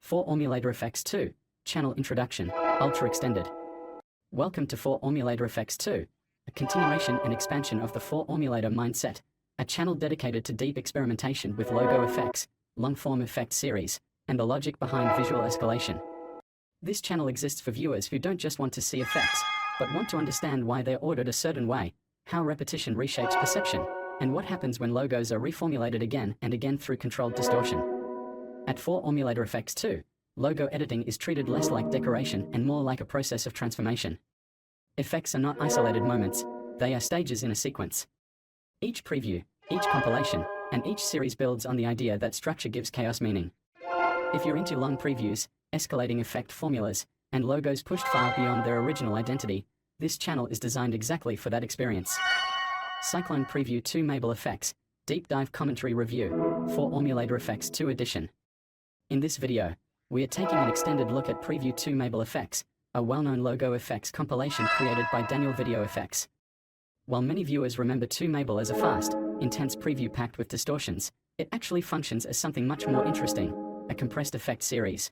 4MABAL Effects 2, Channel Introduction, Ultra Extended. Welcome to 4MABAL Effects 2, a continuation and expansion of the 4MABAL mindset, a channel dedicated to deep experimentation with logo effects, long-form effect series, and the logic behind visual escalation. This channel exists for viewers who don't just want to see effects, but want to understand why they're ordered a certain way, how repetition reshapes perception, and what happens when logos are reformulated again and again through controlled distortion. At 4MABAL Effects 2, logo editing is treated less like decoration and more like a process of transformation. Effects are not isolated moments, they are stages in a sequence. Each preview, each compilation, and each series builds on the idea that structure gives chaos meaning. If you're into long previews, escalating effect formulas, and logos pushed far beyond their original identity, this channel is designed exactly for that experience. Cyclone Preview 2MABAL Effects, Deep Dive Commentary Review, 4MABAL Effects 2 Edition. In this video, we are taking an extended look at Preview 2MABAL Effects, a well-known logo effects compilation created by Daniel Video Effects. While many viewers remember 2MABAL as a fast, intense preview packed with distortions, it actually functions as something much more interesting, a compressed effect series.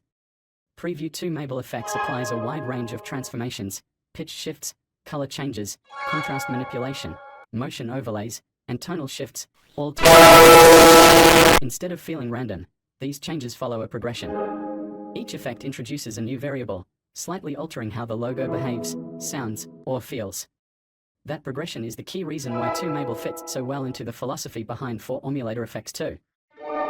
Preview 2MABAL Effects applies a wide range of transformations, pitch shifts, color changes, contrast manipulation, motion overlays, and tonal shifts, all together. Instead of feeling random, these changes follow a progression. Each effect introduces a new variable, slightly altering how the logo behaves, sounds, or feels. That progression is the key reason why 2MABAL fits so well into the philosophy behind 4MABAL Effects 2.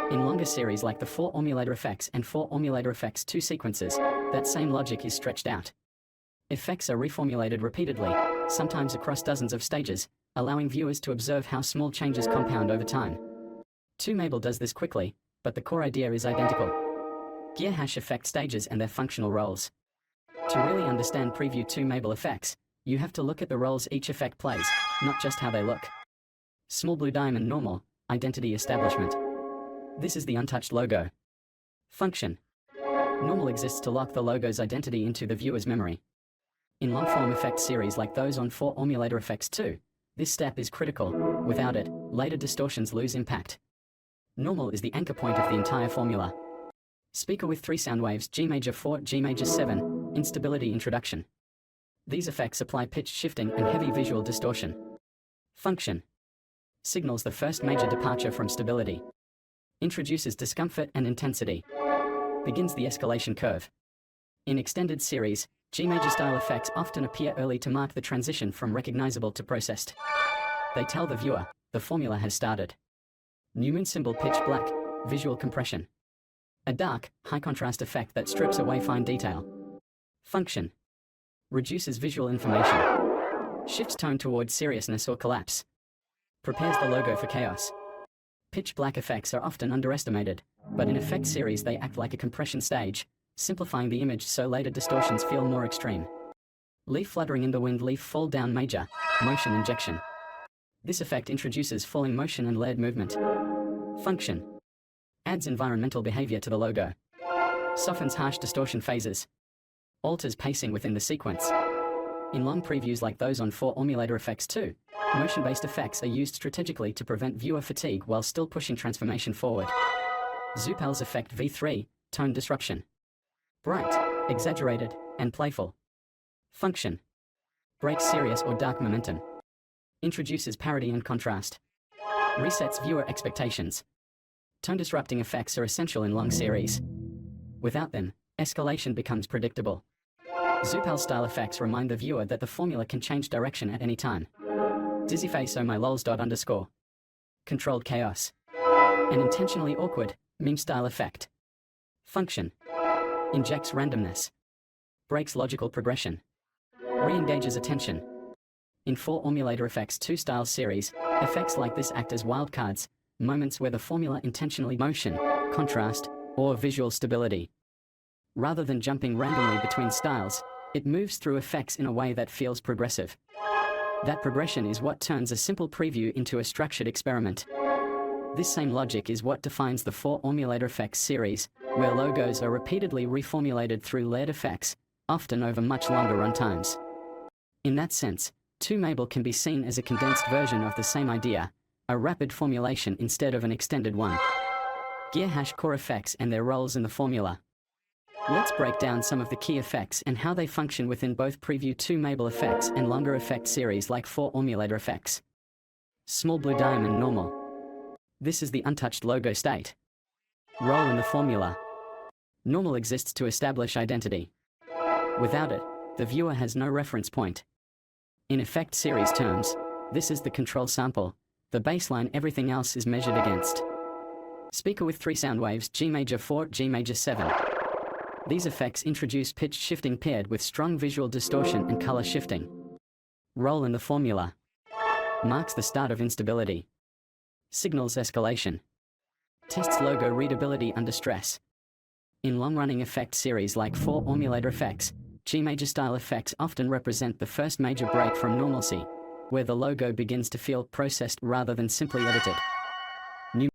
In longer series like the 4MABAL Effects and 4MABAL Effects 2 sequences, that same logic is stretched out. Effects are reformulated repeatedly, sometimes across dozens of stages, allowing viewers to observe how small changes compound over time. 2MABAL does this quickly, but the core idea is identical. Gear hash effect stages and their functional roles. To really understand Preview 2MABAL Effects, you have to look at the roles each effect plays, not just how they look. Small blue diamond normal, identity establishment. This is the untouched logo. Function. Normal exists to lock the logo's identity into the viewer's memory. In long-form effect series like those on 4MABAL Effects 2, this step is critical. Without it, later distortions lose impact. Normal is the anchor point of the entire formula. Speaker with 3 sound waves G major 4, G major 7, instability introduction. These effects apply pitch shifting and heavy visual distortion. Function. Signals the first major departure from stability. Introduces discomfort and intensity. Begins the escalation curve. In extended series, G major style effects often appear early to mark the transition from recognizable to processed. They tell the viewer, the formula has started. New moon symbol pitch black, visual compression. A dark, high contrast effect that strips away fine detail. Function. Reduces visual information. Shifts tone towards seriousness or collapse. Prepares the logo for chaos. Pitch black effects are often underestimated, but in effect series they act like a compression stage, simplifying the image so later distortions feel more extreme. Leaf fluttering in the wind leaf fall down major, motion injection. This effect introduces falling motion and layered movement. Function. Adds environmental behavior to the logo. Softens harsh distortion phases. Alters pacing within the sequence. In long previews like those on 4MABAL Effects 2, motion-based effects are used strategically to prevent viewer fatigue while still pushing transformation forward. 2MABAL's Effect V3, tone disruption. Bright, exaggerated, and playful. Function. Breaks serious or dark momentum. Introduces parody and contrast. Resets viewer expectations. Tone-disrupting effects are essential in long series. Without them, escalation becomes predictable. 2MABAL style effects remind the viewer that the formula can change direction at any time. Dizzy face oh my lols. _. Controlled chaos. An intentionally awkward, meme style effect. Function. Injects randomness. Breaks logical progression. Re-engages attention. In 4MABAL Effects 2 style series, effects like this act as wildcards, moments where the formula intentionally motion, contrast, or visual stability. Rather than jumping randomly between styles, it moves through effects in a way that feels progressive. That progression is what turns a simple preview into a structured experiment. This same logic is what defines the 4MABAL Effects series, where logos are repeatedly reformulated through layered effects, often over much longer runtimes. In that sense, 2MABAL can be seen as a condensed version of the same idea, a rapid formulation instead of an extended one. Gear hash core effects and their roles in the formula. Let's break down some of the key effects and how they function within both preview 2MABAL effects and longer effect series like 4MABAL effects. Small blue diamond normal. This is the untouched logo state. Role in the formula. Normal exists to establish identity. Without it, the viewer has no reference point. In effect series terms, this is the control sample, the baseline everything else is measured against. Speaker with 3 sound waves, G major 4, G major 7. These effects introduce pitch shifting paired with strong visual distortion and color shifting. Role in the formula. Marks the start of instability. Signals escalation. Tests logo readability under stress. In long-running effect series like 4MABAL effects, G major style effects often represent the first major break from normalcy, where the logo begins to feel processed rather than simply edited.